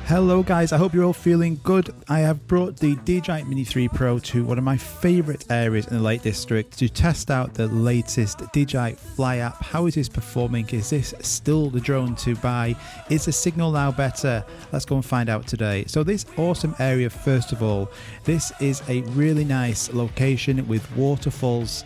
Hello guys, I hope you're all feeling good. I have brought the DJI Mini 3 Pro to one of my favourite areas in the Lake District to test out the latest DJI FLY app. How is this performing? Is this still the drone to buy? Is the signal now better? Let's go and find out today. So this awesome area, first of all, this is a really nice location with waterfalls.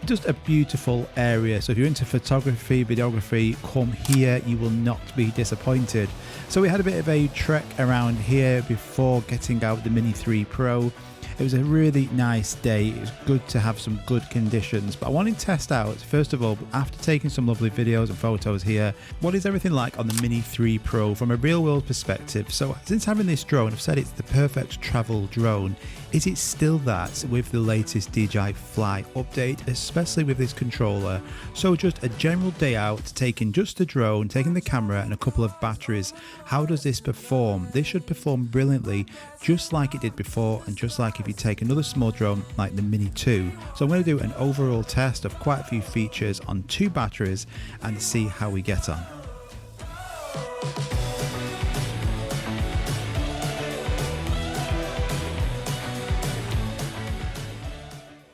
Just a beautiful area. So if you're into photography, videography, come here, you will not be disappointed. So we had a bit of a trek around here before getting out the Mini 3 Pro. It was a really nice day. It was good to have some good conditions, but I wanted to test out, first of all, after taking some lovely videos and photos here, what is everything like on the Mini 3 Pro from a real world perspective. So since having this drone, I've said it's the perfect travel drone. Is it still that with the latest DJI FLY update, especially with this controller? So just a general day out, taking just the drone, taking the camera and a couple of batteries. How does this perform? This should perform brilliantly, just like it did before, and just like if you take another small drone like the Mini 2. So I'm going to do an overall test of quite a few features on 2 batteries and see how we get on.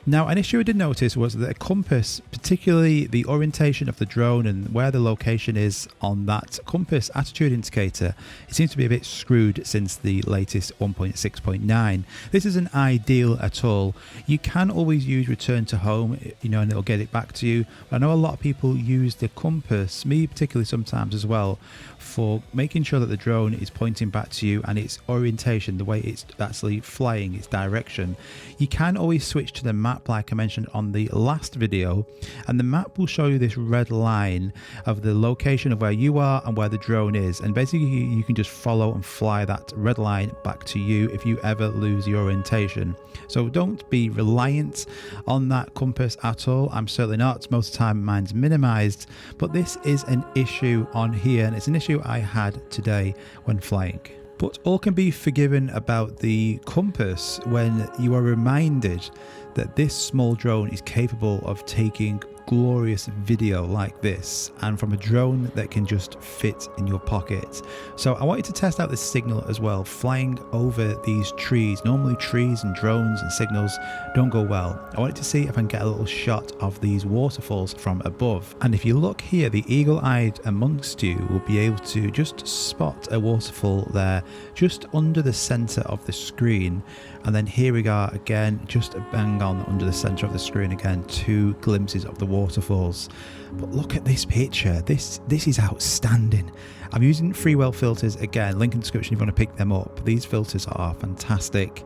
Now, an issue I did notice was that the compass, particularly the orientation of the drone and where the location is on that compass attitude indicator, it seems to be a bit screwed since the latest 1.6.9. This isn't ideal at all. You can always use return to home, and it'll get it back to you. I know a lot of people use the compass, me particularly sometimes as well, for making sure that the drone is pointing back to you and its orientation, the way it's actually flying, its direction. You can always switch to the map like I mentioned on the last video, and the map will show you this red line of the location of where you are and where the drone is, and basically you can just follow and fly that red line back to you if you ever lose the orientation. So don't be reliant on that compass at all. I'm certainly not. Most of the time mine's minimized, but this is an issue on here, and it's an issue I had today when flying. But all can be forgiven about the compass when you are reminded that this small drone is capable of taking glorious video like this, and from a drone that can just fit in your pocket. So I wanted to test out this signal as well, flying over these trees. Normally trees and drones and signals don't go well. I wanted to see if I can get a little shot of these waterfalls from above, and if you look here, the eagle-eyed amongst you will be able to just spot a waterfall there just under the center of the screen. And then here we are again, just bang on under the center of the screen again, 2 glimpses of the waterfalls. But look at this picture. This is outstanding. I'm using freewell filters again, link in the description if you want to pick them up. These filters are fantastic.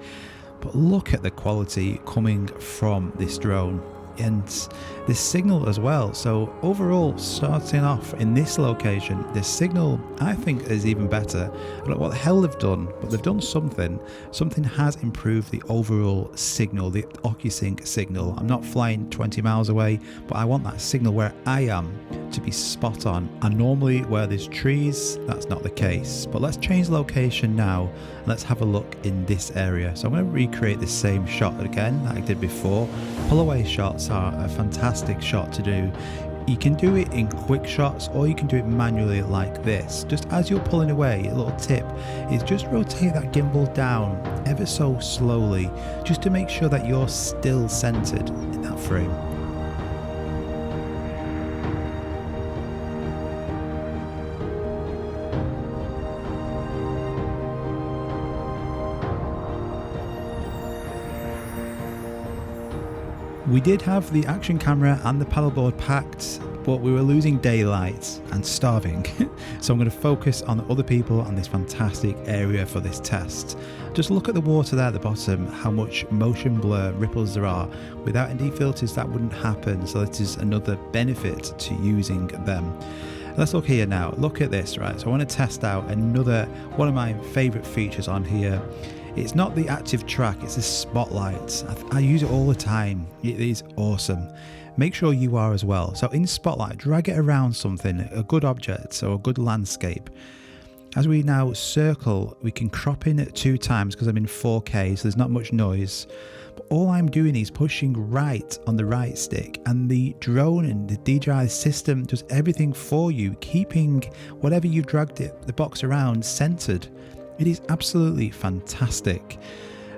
But look at the quality coming from this drone and this signal as well. So overall, starting off in this location, this signal I think is even better. I don't know what the hell they've done, but they've done something. Something has improved the overall signal, the OcuSync signal. I'm not flying 20 miles away, but I want that signal where I am to be spot on. And normally where there's trees, that's not the case. But let's change location now and let's have a look in this area. So I'm going to recreate the same shot again that I did before. Pull away shots are a fantastic shot to do. You can do it in quick shots or you can do it manually like this. Just as you're pulling away, a little tip is just rotate that gimbal down ever so slowly, just to make sure that you're still centered in that frame. We did have the action camera and the paddleboard packed, but we were losing daylight and starving. So I'm going to focus on other people and this fantastic area for this test. Just look at the water there at the bottom, how much motion blur ripples there are. Without ND filters that wouldn't happen, so this is another benefit to using them. Let's look here now. Look at this, right? So I want to test out another one of my favorite features on here. It's not the active track, it's the spotlight. I use it all the time. It is awesome. Make sure you are as well. So in spotlight, drag it around something, a good object or a good landscape. As we now circle, we can crop in at 2 times because I'm in 4K, so there's not much noise. But all I'm doing is pushing right on the right stick, and the drone and the DJI system does everything for you, keeping whatever you've dragged the box around centered It is absolutely fantastic.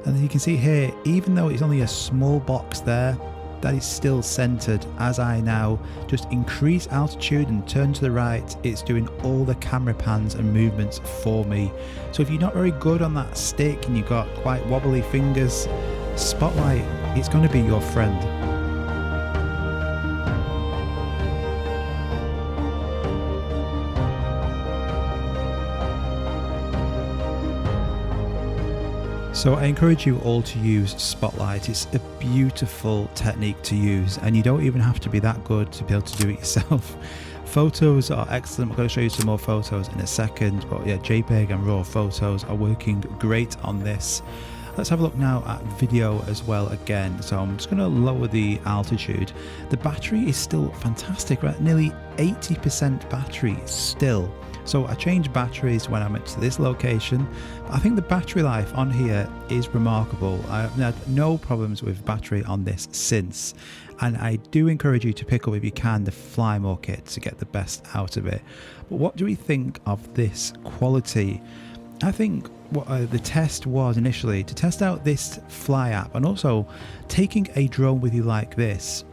And you can see here, even though it's only a small box there, that is still centered. As I now just increase altitude and turn to the right, it's doing all the camera pans and movements for me. So if you're not very good on that stick and you've got quite wobbly fingers, Spotlight, it's going to be your friend. So I encourage you all to use Spotlight. It's a beautiful technique to use, and you don't even have to be that good to be able to do it yourself. Photos are excellent. I'm going to show you some more photos in a second, but yeah, JPEG and RAW photos are working great on this. Let's have a look now at video as well again. So I'm just going to lower the altitude. The battery is still fantastic, right? Nearly 80% battery still. So I changed batteries when I went to this location. I think the battery life on here is remarkable. I've had no problems with battery on this since. And I do encourage you to pick up, if you can, the Fly More kit to get the best out of it. But what do we think of this quality? I think what the test was initially to test out this Fly app, and also taking a drone with you like this.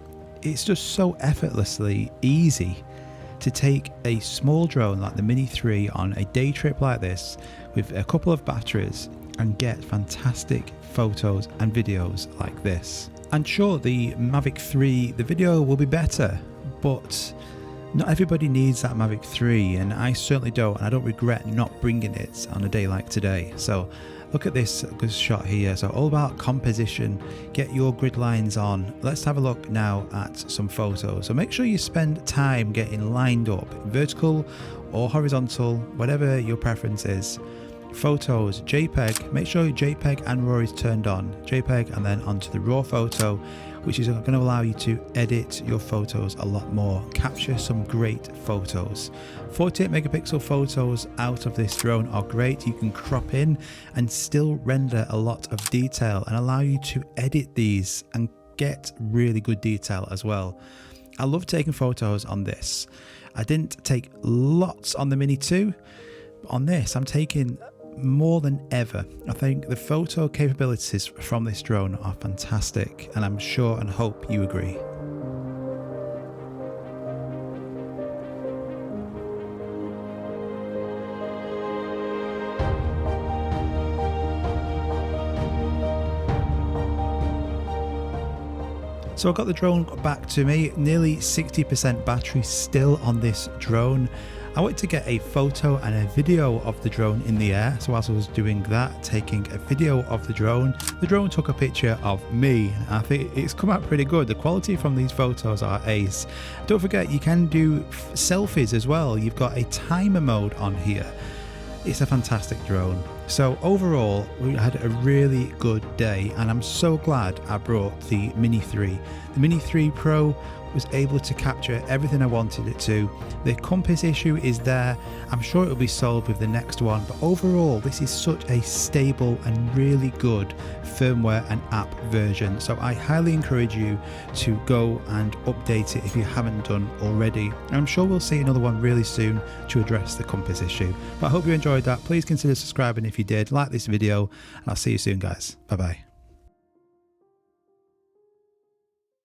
It's just so effortlessly easy to take a small drone like the Mini 3 on a day trip like this with a couple of batteries and get fantastic photos and videos like this. And sure, the Mavic 3, the video will be better, but not everybody needs that Mavic 3, and I certainly don't, and I don't regret not bringing it on a day like today. So look at this good shot here. So all about composition, get your grid lines on. Let's have a look now at some photos. So make sure you spend time getting lined up, vertical or horizontal, whatever your preference is. Photos, JPEG, make sure your JPEG and RAW is turned on. JPEG and then onto the RAW photo, which is going to allow you to edit your photos a lot more, capture some great photos. 48 megapixel photos out of this drone are great. You can crop in and still render a lot of detail and allow you to edit these and get really good detail as well. I love taking photos on this. I didn't take lots on the Mini 2, but on this I'm taking more than ever. I think the photo capabilities from this drone are fantastic, and I'm sure and hope you agree. So I got the drone back to me, nearly 60% battery still on this drone. I wanted to get a photo and a video of the drone in the air. So whilst I was doing that, taking a video of the drone took a picture of me. I think it's come out pretty good. The quality from these photos are ace. Don't forget, you can do selfies as well. You've got a timer mode on here. It's a fantastic drone. So overall, we had a really good day, and I'm so glad I brought the Mini 3. The Mini 3 Pro was able to capture everything I wanted it to. The compass issue is there. I'm sure it will be solved with the next one, but overall this is such a stable and really good firmware and app version. So I highly encourage you to go and update it if you haven't done already. I'm sure we'll see another one really soon to address the compass issue. But I hope you enjoyed that. Please consider subscribing if you did, like this video, and I'll see you soon, guys. Bye bye.